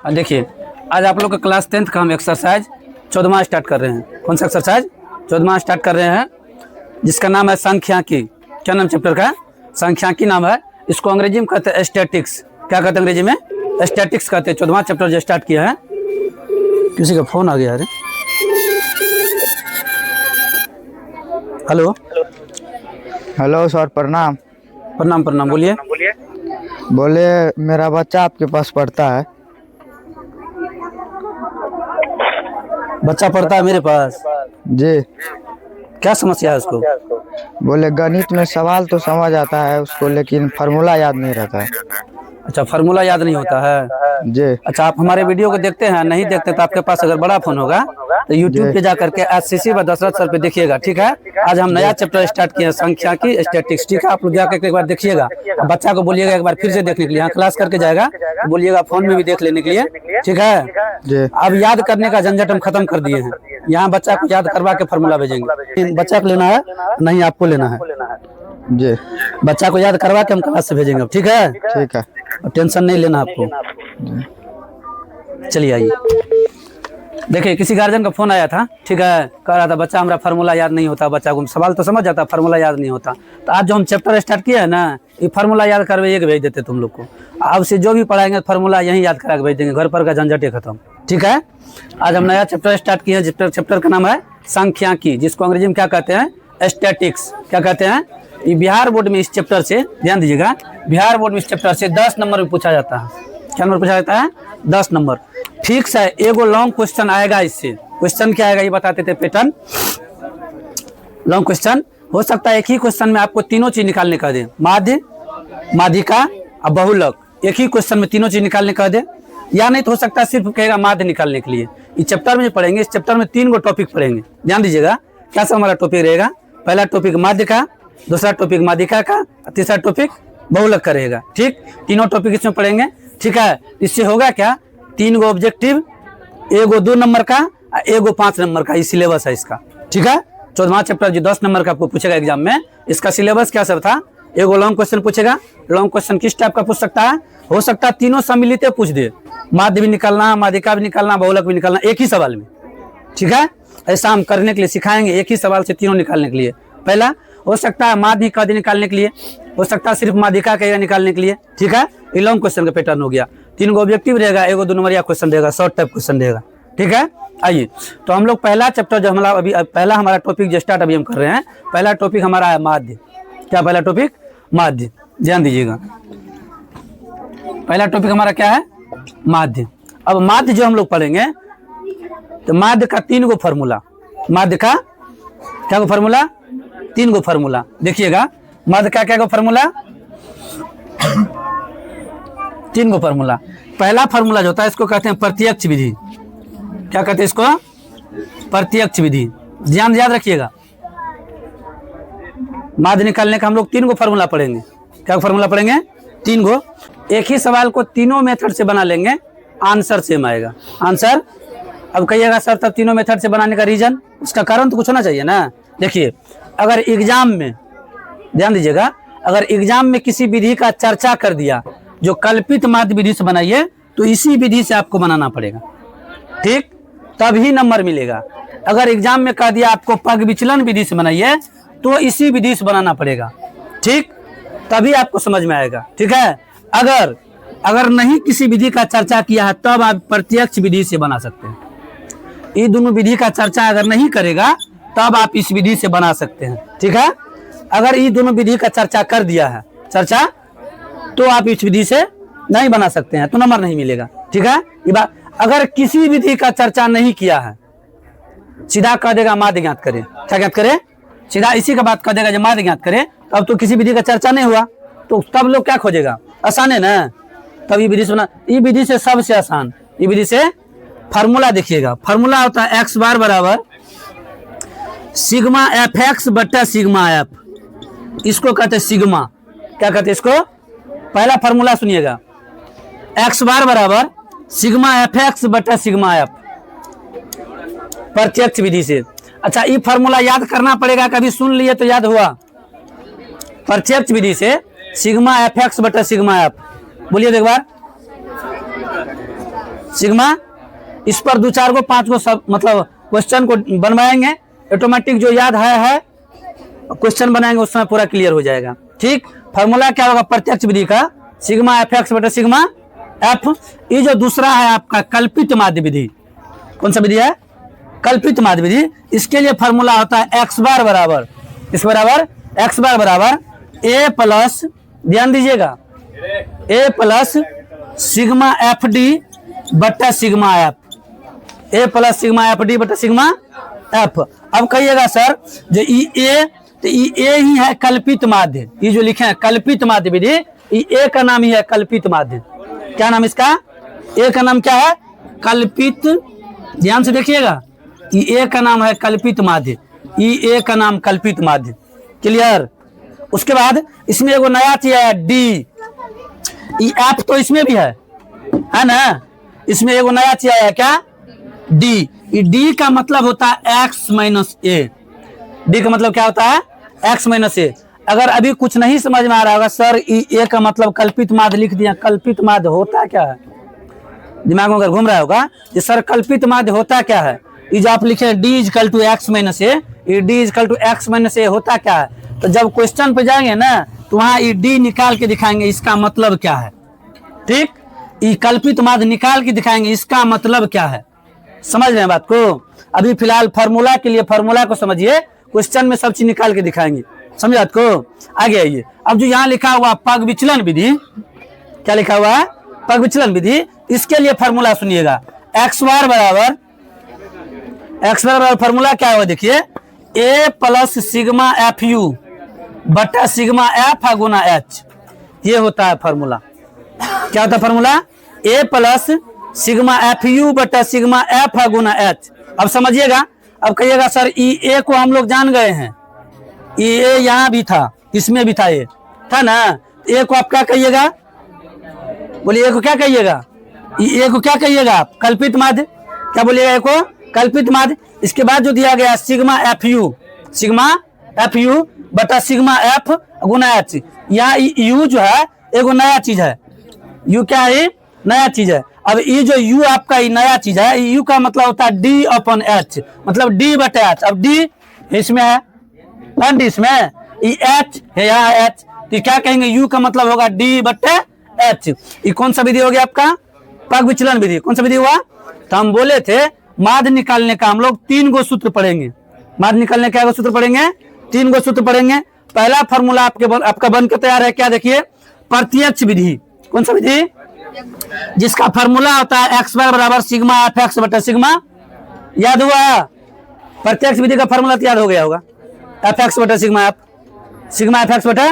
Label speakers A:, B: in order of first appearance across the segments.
A: देखिए, आज आप लोग का क्लास 10th का हम एक्सरसाइज 14वां स्टार्ट कर रहे हैं। कौन सा एक्सरसाइज 14वां स्टार्ट कर रहे हैं, जिसका नाम है सांख्यिकी। क्या नाम चैप्टर का? सांख्यिकी नाम है। इसको अंग्रेजी में कहते हैं स्टैटिक्स। क्या कहते हैं अंग्रेजी में? स्टैटिक्स कहते हैं। 14वां चैप्टर जो स्टार्ट किया है। किसी का फोन आ गया। अरे हेलो
B: हेलो सर, प्रणाम।
A: प्रणाम प्रणाम। बोलिए।
B: बोले मेरा बच्चा आपके पास पढ़ता है।
A: बच्चा पढ़ता है मेरे पास?
B: जी।
A: क्या समस्या है उसको?
B: बोले गणित में सवाल तो समझ आता है उसको, लेकिन फार्मूला याद नहीं रहता है।
A: अच्छा, फार्मूला याद नहीं होता है।
B: जी।
A: अच्छा, आप हमारे वीडियो को देखते हैं? नहीं देखते तो आपके पास अगर बड़ा फोन होगा तो यूट्यूब पे जा करके SCC व दशरथ सर पे देखिएगा। ठीक है, आज हम नया चैप्टर स्टार्ट किए हैं, सांख्यिकी स्टैटिक्स। ठीक है, आप लोग जाकर एक बार देखिएगा। बच्चा को बोलिएगा एक बार फिर से देखने के लिए, यहाँ क्लास करके जाएगा, बोलिएगा फोन में भी देख लेने के लिए। ठीक है,
B: जी।
A: अब याद करने का झंझट हम खत्म कर दिए हैं। यहाँ बच्चा को याद करवा के फार्मूला भेजेंगे। बच्चा को लेना है नहीं आपको लेना है?
B: जी।
A: बच्चा को याद करवा के हम क्लास से भेजेंगे। ठीक है,
B: ठीक है,
A: टेंशन नहीं लेना आपको। चलिए आइए। देखिए, किसी गार्जियन का फोन आया था। ठीक है, कह रहा था बच्चा हमारा फार्मूला याद नहीं होता। बच्चा को सवाल तो समझ जाता, फार्मूला याद नहीं होता। तो आज जो हम चैप्टर स्टार्ट किया है ना, ये फार्मूला याद करवे एक भेज देते तुम लोग को। अब से जो भी पढ़ाएंगे फार्मूला यहीं याद करा के भेज देंगे, घर पर का झंझट खत्म। ठीक है, आज हम नया चैप्टर स्टार्ट किए हैं। चैप्टर का नाम है सांख्यिकी, जिसको अंग्रेजी में क्या कहते हैं? स्टैटिक्स। क्या कहते हैं? ये बिहार बोर्ड में इस चैप्टर से, ध्यान दीजिएगा, बिहार बोर्ड में इस चैप्टर से 10 नंबर में पूछा जाता है। क्या नंबर पूछा जाता है? 10 नंबर। फिक्स है। एगो लॉन्ग क्वेश्चन आएगा इससे। क्वेश्चन क्या आएगा ये बताते थे, पैटर्न। लॉन्ग क्वेश्चन हो सकता है एक ही क्वेश्चन में आपको तीनों चीज निकालने का दे, माध्य, माध्यिका और बहुलक। एक ही क्वेश्चन में तीनों चीज निकालने का दे, या नहीं तो हो सकता है सिर्फ कहेगा माध्य निकालने के लिए। इस चैप्टर में जो पढ़ेंगे, इस चैप्टर में 3 गो टॉपिक पढ़ेंगे। ध्यान दीजिएगा क्या सब हमारा टॉपिक रहेगा। पहला टॉपिक माध्य का, दूसरा टॉपिक माध्यिका का, तीसरा टॉपिक बहुलक का रहेगा। ठीक, तीनों टॉपिक इसमें पढ़ेंगे। ठीक है, इससे होगा क्या? 3 गो ऑब्जेक्टिव, एगो 2 नंबर का, एगो 5 नंबर का। ये सिलेबस है इसका। ठीक है, 14वां चैप्टर जो 10 नंबर का आपको पूछेगा एग्जाम में, इसका सिलेबस क्या सब था? एगो लॉन्ग क्वेश्चन पूछेगा। लॉन्ग क्वेश्चन किस टाइप का पूछ सकता है? हो सकता है तीनों सम्मिलित पूछ दे, माध्य भी निकालना, माध्यिका भी निकालना, बहुलक भी निकालना एक ही सवाल में। ठीक है, ऐसा हम करने के लिए सिखाएंगे, एक ही सवाल से तीनों निकालने के लिए। पहला हो सकता है माध्य का निकालने के लिए, हो सकता है सिर्फ माध्यिका का निकालने के लिए। ठीक है, ये लॉन्ग क्वेश्चन का पैटर्न हो गया। 3 गो ऑब्जेक्टिव रहेगा, एगो 2 नंबरिया क्वेश्चन रहेगा, शॉर्ट टाइप क्वेश्चन रहेगा। ठीक है, आइए तो हम लोग पहला चैप्टर जो हमारा अभी पहला हमारा टॉपिक जो स्टार्ट अभी हम कर रहे हैं, पहला टॉपिक हमारा है माध्य। क्या पहला टॉपिक? माध्य। ध्यान दीजिएगा, पहला टॉपिक हमारा क्या है? माध्य। अब माध्य जो हम लोग पढ़ेंगे, तो माध्य का 3 गो फार्मूला। माध्य का क्या गो फार्मूला? 3 गो फार्मूला। देखिएगा, माध्य का क्या गो फार्मूला? 3 गो फार्मूला। पहला फार्मूला जो होता है इसको कहते हैं प्रत्यक्ष विधि। क्या कहते हैं इसको? प्रत्यक्ष विधि। ध्यान याद रखिएगा, माध्य निकालने का हम लोग 3 गो फार्मूला पढ़ेंगे। क्या फार्मूला पढ़ेंगे? 3 गो। एक ही सवाल को तीनों मेथड से बना लेंगे, आंसर सेम आएगा। आंसर अब कहिएगा सर तब तीनों मेथड से बनाने का रीजन, उसका कारण तो कुछ होना चाहिए ना। देखिए, अगर एग्जाम में, ध्यान दीजिएगा, अगर एग्जाम में किसी विधि का चर्चा कर दिया जो कल्पित माध्य विधि से बनाइए, तो इसी विधि से आपको बनाना पड़ेगा। ठीक, तभी नंबर मिलेगा। अगर एग्जाम में कह दिया आपको पग विचलन विधि से बनाइए, तो इसी विधि से बनाना पड़ेगा। ठीक, तभी आपको समझ में आएगा। ठीक है, अगर नहीं किसी विधि का चर्चा किया है, तब आप प्रत्यक्ष विधि से बना सकते हैं। ये दोनों विधि का चर्चा अगर नहीं करेगा, तब आप इस विधि से बना सकते हैं। ठीक है, अगर ये दोनों विधि का चर्चा कर दिया है, चर्चा, तो आप इस विधि से नहीं बना सकते हैं, तो नंबर नहीं मिलेगा। ठीक है, ये बात। अगर किसी विधि का चर्चा नहीं किया है, सीधा कह देगा माध्य ज्ञात करें। क्या ज्ञात करें? सीधा इसी का बात कह देगा, जब माध्य ज्ञात करें, तब तो किसी विधि का चर्चा नहीं हुआ, तो तब लोग क्या खोजेगा? आसान है ना। तब ये विधि से बना, ये विधि से सबसे आसान, ये विधि से फार्मूला देखिएगा। फार्मूला होता है x बार बराबर सिग्मा एफ एक्स बट्टा सिग्मा एफ। इसको कहते हैं सिग्मा। क्या कहते हैं इसको? पहला फार्मूला सुनिएगा, x बार बराबर सिग्मा एफ एक्स बट्टा सिग्मा एफ, प्रत्यक्ष विधि से। अच्छा, ये फार्मूला याद करना पड़ेगा, कभी सुन लिए तो याद हुआ। प्रत्यक्ष विधि से सिग्मा एफ एक्स बट्टा सिग्मा एफ, बोलिए एक बार। सिग्मा, इस पर 2 4 को 5 को सब मतलब क्वेश्चन को बनवाएंगे, ऑटोमेटिक जो याद है क्वेश्चन बनाएंगे उसमें पूरा क्लियर हो जाएगा। ठीक, फॉर्मूला क्या होगा प्रत्यक्ष विधि का, सिग्मा एफ एक्स बटा सिग्मा एफ। ये जो दूसरा है आपका कल्पित माध्य विधि, कौन सा विधि है, कल्पित माध्य विधि। इसके लिए फॉर्मूला होता है एक्स बार बराबर, इस बराबर एक्स बार बराबर ए प्लस, ध्यान दीजिएगा, ए प्लस सिग्मा एफ डी बटा सिग्मा एफ, ए प्लस सिग्मा एफ डी बटा सिग्मा एफ। अब कहिएगा सर जो ई ए, तो ई ए ही है कल्पित माध्य, ये जो लिखे हैं कल्पित माध्य विधि, ई ए का नाम ही है कल्पित माध्य। क्या नाम इसका, ए का नाम क्या है, कल्पित, ध्यान से देखिएगा, ई ए का नाम है कल्पित माध्य, ई ए का नाम कल्पित माध्य। क्लियर। उसके बाद इसमें एगो नया चीज है डी, ई एफ तो इसमें भी है ना, इसमें एगो नया चीज आया क्या, डी। डी का मतलब होता है एक्स माइनस ए, डी का मतलब क्या होता है, एक्स माइनस ए। अगर अभी कुछ नहीं समझ में आ रहा होगा सर ए का मतलब कल्पित माध्य लिख दिया, कल्पित माध्य होता क्या है, दिमाग में अगर घूम रहा होगा कि सर कल्पित माध्य होता क्या है, ये जो आप लिखे d is equal to x minus a, ये d is equal to x minus a होता क्या है, तो जब क्वेश्चन पे जाएंगे ना तो वहां ये डी निकाल के दिखाएंगे इसका मतलब क्या है। ठीक, ये कल्पित माध्य निकाल के दिखाएंगे इसका मतलब क्या है, समझ रहे हैं बात को। अभी फिलहाल फार्मूला के लिए फार्मूला को समझिए, क्वेश्चन में सब चीज निकाल के दिखाएंगे, समझ बात को। आगे आइए, अब जो यहाँ लिखा हुआ पग विचलन विधि, क्या लिखा हुआ है, पग विचलन विधि, इसके लिए फार्मूला सुनिएगा, एक्स बार बराबर, एक्स बार बराबर फार्मूला क्या हुआ देखिए, ए प्लस सिग्मा एफ यू बटा सिग्मा एफ गुना एच, ये होता है फार्मूला। क्या होता है formula, A plus sigma F you बटा सिग्मा एफ गुना एच। अब समझिएगा, अब कहिएगा सर ई ए को हम लोग जान गए हैं, ई ए यहाँ भी था, इसमें भी था, ये था ना, ए को आप क्या कहिएगा, बोलिए ए को क्या कहिएगा, ए को क्या कहिएगा आप, कल्पित माध्य, क्या बोलिएगा ए को, कल्पित माध्य। इसके बाद जो दिया गया सिग्मा एफ यू बटा सिग्मा एफ गुना एच, यहाँ यू जो है एगो नया चीज है, यू क्या है, नया चीज है। अब ये जो यू आपका ये नया चीज है, यू का मतलब होता है डी अपन एच, मतलब डी बटा एच। अब डी इसमें है, डी इसमें, ये एच है यहाँ एच, तो क्या कहेंगे, यू का मतलब होगा डी बटे एच। ये कौन सा विधि हो गया आपका, पग विचलन विधि। कौन सा विधि हुआ, तो हम बोले थे माध्य निकालने का हम लोग 3 गो सूत्र पढ़ेंगे, माध्य निकालने का सूत्र पढ़ेंगे, 3 गो सूत्र पढ़ेंगे। पहला फॉर्मूला आपका बन के तैयार है, क्या देखिए, प्रत्यक्ष विधि। कौन सा विधि, जिसका फार्मूला होता है एक्स बार बराबर सिग्मा एफ एक्स बटा सिग्मा, याद हुआ, प्रत्यक्ष विधि का फार्मूला याद हो गया होगा, एफ एक्स बटा सिग्मा एफ एक्स बटा,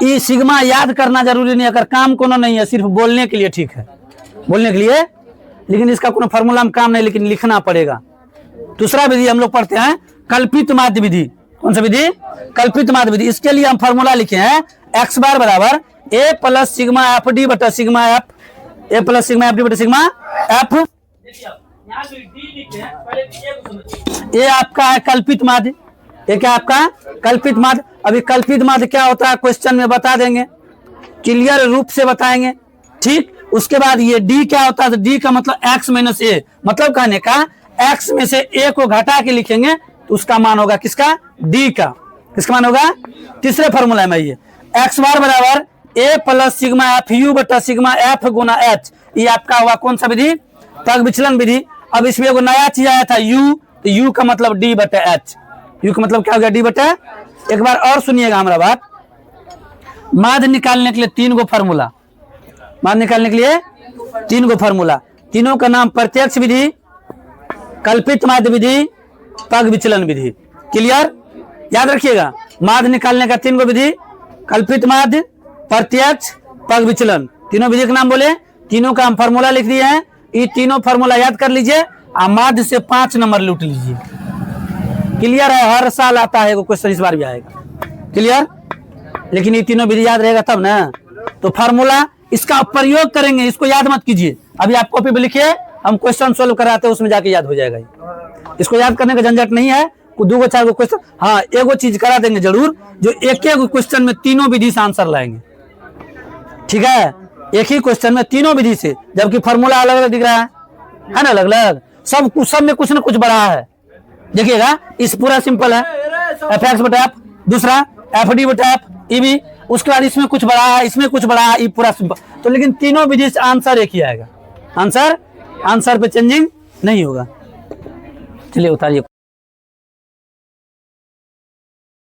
A: ये सिग्मा याद करना जरूरी नहीं, अगर काम कोनो नहीं है, सिर्फ बोलने के लिए ठीक है, बोलने के लिए, लेकिन इसका कोनो फार्मूला में काम नहीं, लेकिन लिखना पड़ेगा। दूसरा विधि हम लोग पढ़ते हैं कल्पित माध्य विधि। कौन सा विधि, कल्पित माध्य विधि। इसके लिए हम फार्मूला लिखे हैं एक्स बार बराबर ए प्लस सिग्मा एफ डी बटा सिग्मा एफ, ए प्लस सिग्मा एफ डी बटा सिग्मा एफ। ये आपका है कल्पित माध्य, ये क्या आपका कल्पित माध्य। अभी कल्पित माध्य क्या होता है क्वेश्चन में बता देंगे, क्लियर रूप से बताएंगे। ठीक, उसके बाद ये डी क्या होता है, तो डी का मतलब एक्स माइनस ए, मतलब कहने का एक्स में से ए को घटा के लिखेंगे तो उसका मान होगा किसका, डी का। किसका मान होगा, तीसरे फॉर्मूला में ये एक्स बार बराबर ए प्लस सिग्मा एफ यू बटा सिग्मा एफ गुना एच, ये आपका हुआ कौन सा विधि, पग विचलन विधि। अब इसमें एगो नया चीज आया था यू, तो यू का मतलब डी बटा एच, यू का मतलब क्या हो गया, डी बटा। एक बार और सुनिएगा हमारा बात, माध्य निकालने के लिए 3 गो फार्मूला, माध्य निकालने के लिए 3 गो फार्मूला, तीनों का नाम प्रत्यक्ष विधि, कल्पित माध्य विधि, पग विचलन विधि। क्लियर, याद रखिएगा, माध्य निकालने का 3 गो विधि, कल्पित माध्य, प्रत्यक्ष, पग विचलन, तीनों विधि का नाम बोले, तीनों का हम फार्मूला लिख दिए हैं। ये तीनों फार्मूला याद कर लीजिए, माध्य से 5 नंबर लूट लीजिए। क्लियर है, हर साल आता है क्वेश्चन, इस बार भी आएगा। क्लियर, लेकिन ये तीनों विधि याद रहेगा तब ना, तो फार्मूला इसका प्रयोग करेंगे, इसको याद मत कीजिए। अभी आप कॉपी पे लिखिए, हम क्वेश्चन सोल्व कराते हैं, उसमें जाके याद हो जाएगा। इसको याद करने का झंझट नहीं है, 2 गो 4 गो क्वेश्चन, हाँ एगो चीज करा देंगे जरूर, जो एक क्वेश्चन में तीनों विधि से आंसर लाएंगे। ठीक है, एक ही क्वेश्चन में तीनों विधि से, जबकि फार्मूला अलग अलग दिख रहा है, है ना, अलग अलग सब में कुछ ना कुछ बड़ा है। देखिएगा इस पूरा सिंपल है, एफ एक्स बटा एफ, दूसरा एफ डी बटा एफ ई भी, उसके बाद इसमें कुछ बड़ा है, इसमें कुछ बड़ा है, ये पूरा सिंपल। तो लेकिन तीनों विधि से आंसर एक ही आएगा, आंसर पे चेंजिंग नहीं होगा। चलिए उतारिए।